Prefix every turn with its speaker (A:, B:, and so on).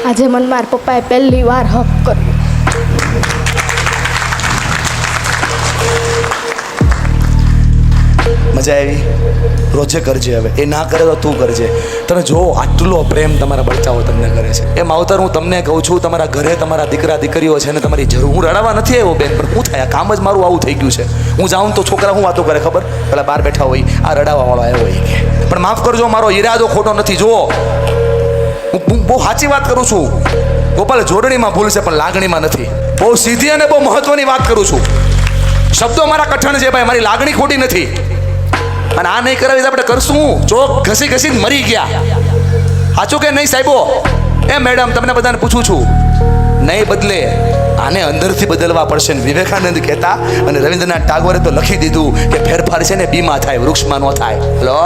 A: આજે મને મારા પપ્પાએ પહેલી વાર હક કર્યો.
B: મજા આવી? રોજે કરજે. હવે એ ના કરે તો તું કરજે. તમે જો આટલો પ્રેમ તમારા બચ્ચાઓ તમને કરે છે. એ માવતર હું તમને કહું છું, તમારા ઘરે તમારા દીકરા દીકરીઓ છે ને તમારી જરૂર. હું રડાવા નથી આવ્યો બેન, પણ શું થાય, કામ જ મારું આવું થઈ ગયું છે. હું જાઉં તો છોકરા હું વાતો કરે ખબર, પેલા બહાર બેઠા હોય, આ રડાવા વાળો આવ્યો હોય કે. પણ માફ કરજો, મારો ઈરાદો ખોટો નથી. જુઓ, હું બહુ સાચી વાત કરું છું. ગોપાલ, જોડણીમાં ભૂલ છે પણ લાગણીમાં નથી. બહુ સીધી અને બહુ મહત્વની વાત કરું છું. શબ્દો મારા કઠણ છે ભાઈ, મારી લાગણી ખોટી નથી. અને આ નહીં કરાવી આપણે કરશું ચોક ઘસી ઘસીને મરી ગયા. સાચું કે નહીં સાહેબો? એ મેડમ, તમને બધાને પૂછું છું, નહીં બદલે આને અંદરથી બદલવા પડશે. ને વિવેકાનંદ કહેતા અને રવિન્દ્રનાથ ટાગોરે તો લખી દીધું કે ફેરફાર છે ને બીમાં થાય, વૃક્ષમાં ન થાય. લો,